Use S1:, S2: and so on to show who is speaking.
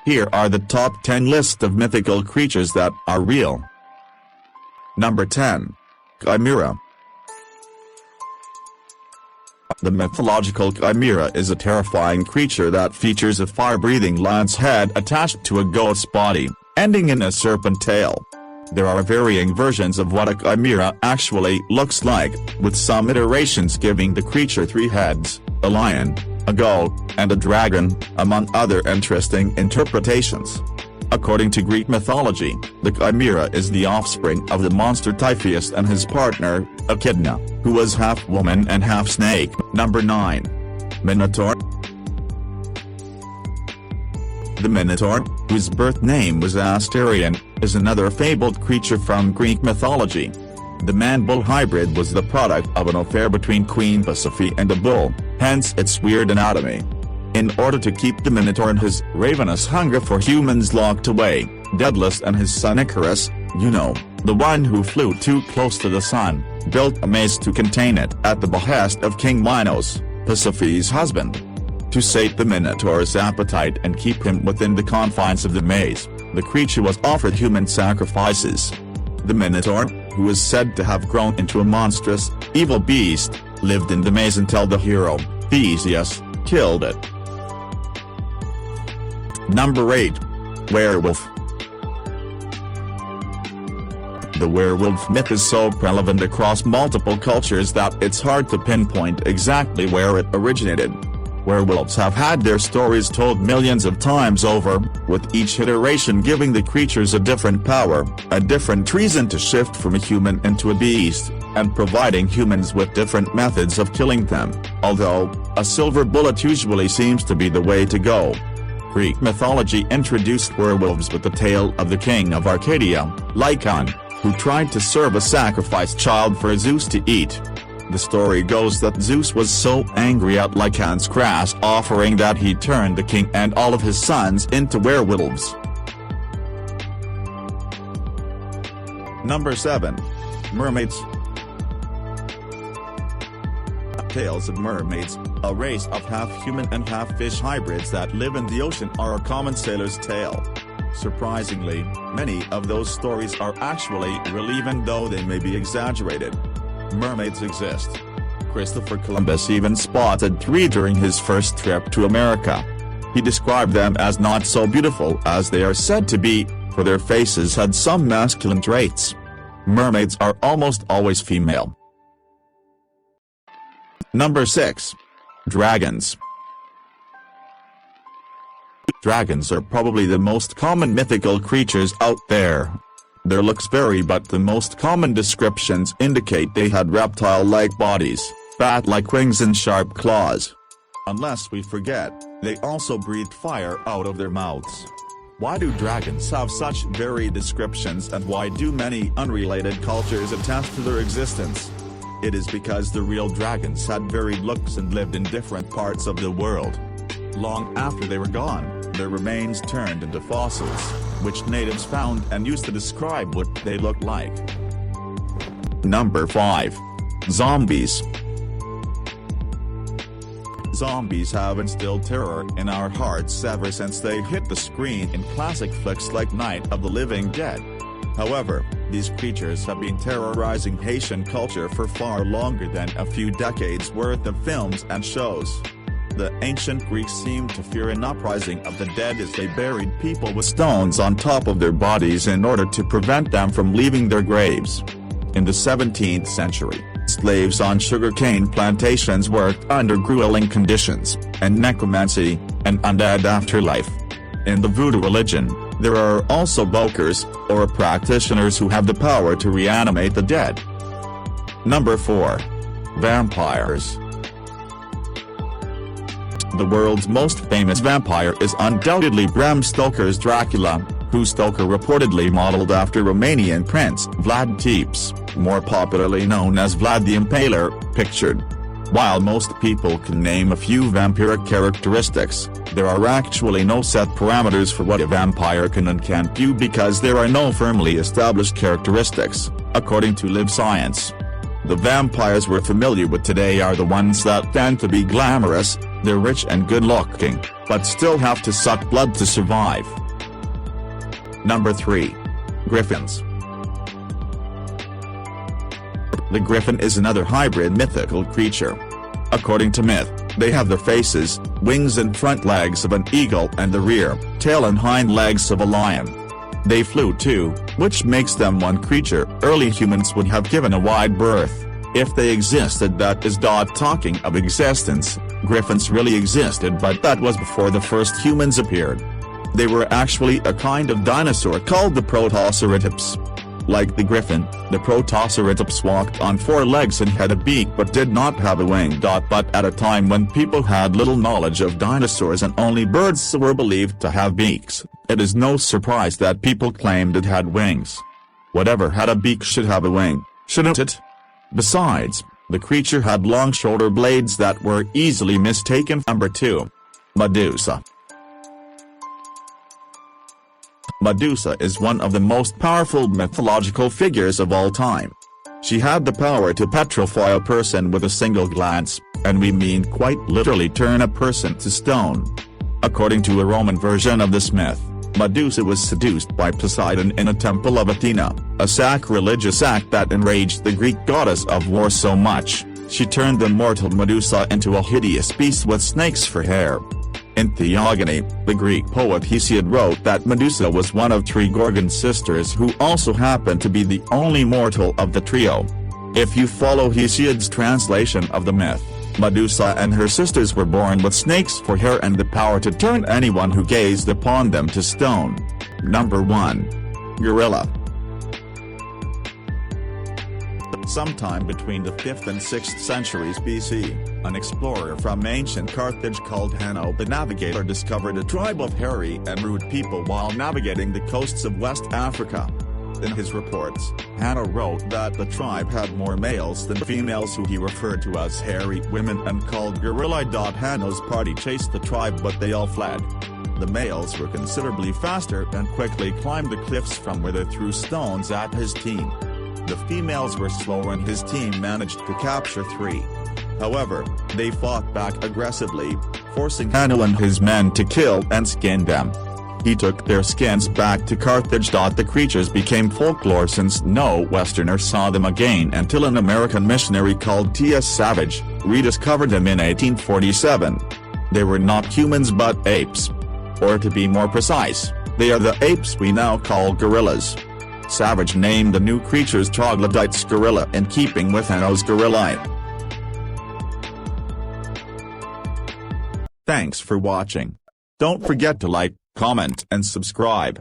S1: Here are the top 10 list of mythical creatures that are real. Number 10. Chimera. The mythological chimera is a terrifying creature that features a fire-breathing lion's head attached to a goat's body, ending in a serpent tail. There are varying versions of what a chimera actually looks like, with some iterations giving the creature 3 heads, a lion, a goat, and a dragon, among other interesting interpretations. According to Greek mythology, the chimera is the offspring of the monster Typhoeus and his partner, Echidna, who was half woman and half snake. Number 9. Minotaur. The Minotaur, whose birth name was Asterion, is another fabled creature from Greek mythology. The man-bull hybrid was the product of an affair between Queen Pasiphae and a bull, hence its weird anatomy. In order to keep the Minotaur and his ravenous hunger for humans locked away, Daedalus and his son Icarus, the one who flew too close to the sun, built a maze to contain it at the behest of King Minos, Pasiphae's husband. To sate the Minotaur's appetite and keep him within the confines of the maze, the creature was offered human sacrifices. The Minotaur, who is said to have grown into a monstrous, evil beast, lived in the maze until the hero, Theseus, killed it. Number 8. Werewolf. The werewolf myth is so prevalent across multiple cultures that it's hard to pinpoint exactly where it originated. Werewolves have had their stories told millions of times over, with each iteration giving the creatures a different power, a different reason to shift from a human into a beast, and providing humans with different methods of killing them, although, a silver bullet usually seems to be the way to go. Greek mythology introduced werewolves with the tale of the king of Arcadia, Lycaon, who tried to serve a sacrificed child for Zeus to eat. The story goes that Zeus was so angry at Lycaon's crass offering that he turned the king and all of his sons into werewolves. Number 7. Mermaids. Tales of mermaids, a race of half-human and half-fish hybrids that live in the ocean, are a common sailor's tale. Surprisingly, many of those stories are actually real even though they may be exaggerated. Mermaids exist. Christopher Columbus even spotted 3 during his first trip to America. He described them as not so beautiful as they are said to be, for their faces had some masculine traits. Mermaids are almost always female. Number 6. Dragons. Dragons are probably the most common mythical creatures out there. Their looks vary, but the most common descriptions indicate they had reptile-like bodies, bat-like wings and sharp claws. Unless we forget, they also breathed fire out of their mouths. Why do dragons have such varied descriptions, and why do many unrelated cultures attest to their existence? It is because the real dragons had varied looks and lived in different parts of the world. Long after they were gone, their remains turned into fossils, which natives found and used to describe what they looked like. Number 5. Zombies. Zombies have instilled terror in our hearts ever since they hit the screen in classic flicks like Night of the Living Dead. However, these creatures have been terrorizing Haitian culture for far longer than a few decades worth of films and shows. The ancient Greeks seemed to fear an uprising of the dead as they buried people with stones on top of their bodies in order to prevent them from leaving their graves. In the 17th century, slaves on sugarcane plantations worked under grueling conditions, and necromancy, an undead afterlife. In the voodoo religion, there are also bokers, or practitioners who have the power to reanimate the dead. Number 4. Vampires. The world's most famous vampire is undoubtedly Bram Stoker's Dracula, who Stoker reportedly modeled after Romanian prince Vlad Tepes, more popularly known as Vlad the Impaler, pictured. While most people can name a few vampiric characteristics, there are actually no set parameters for what a vampire can and can't do because there are no firmly established characteristics, according to Live Science. The vampires we're familiar with today are the ones that tend to be glamorous, They're rich and good-looking, but still have to suck blood to survive. Number 3. Griffins. The griffin is another hybrid mythical creature. According to myth, they have the faces, wings and front legs of an eagle and the rear, tail and hind legs of a lion. They flew too, which makes them one creature early humans would have given a wide berth, if they existed. That is talking of existence, griffins really existed, but that was before the first humans appeared. They were actually a kind of dinosaur called the Protoceratops. Like the griffin, the Protoceratops walked on 4 legs and had a beak but did not have a wing. But at a time when people had little knowledge of dinosaurs and only birds were believed to have beaks, it is no surprise that people claimed it had wings. Whatever had a beak should have a wing, shouldn't it? Besides, the creature had long shoulder blades that were easily mistaken. Number 2. Medusa. Medusa is one of the most powerful mythological figures of all time. She had the power to petrify a person with a single glance, and we mean quite literally turn a person to stone. According to a Roman version of this myth, Medusa was seduced by Poseidon in a temple of Athena, a sacrilegious act that enraged the Greek goddess of war so much, she turned the mortal Medusa into a hideous beast with snakes for hair. In Theogony, the Greek poet Hesiod wrote that Medusa was one of 3 Gorgon sisters who also happened to be the only mortal of the trio. If you follow Hesiod's translation of the myth, Medusa and her sisters were born with snakes for hair and the power to turn anyone who gazed upon them to stone. Number 1. Gorilla. Sometime between the 5th and 6th centuries BC, an explorer from ancient Carthage called Hanno the Navigator discovered a tribe of hairy and rude people while navigating the coasts of West Africa. In his reports, Hanno wrote that the tribe had more males than females who he referred to as hairy women and called gorilla. Hanno's party chased the tribe but they all fled. The males were considerably faster and quickly climbed the cliffs from where they threw stones at his team. The females were slower and his team managed to capture 3. However, they fought back aggressively, forcing Hanno and his men to kill and skin them. He took their skins back to Carthage. The creatures became folklore since no Westerner saw them again until an American missionary called T.S. Savage rediscovered them in 1847. They were not humans but apes. Or to be more precise, they are the apes we now call gorillas. Savage named the new creatures troglodytes gorilla in keeping with Hanno's gorilla. Thanks for watching. Don't forget to like, comment and subscribe.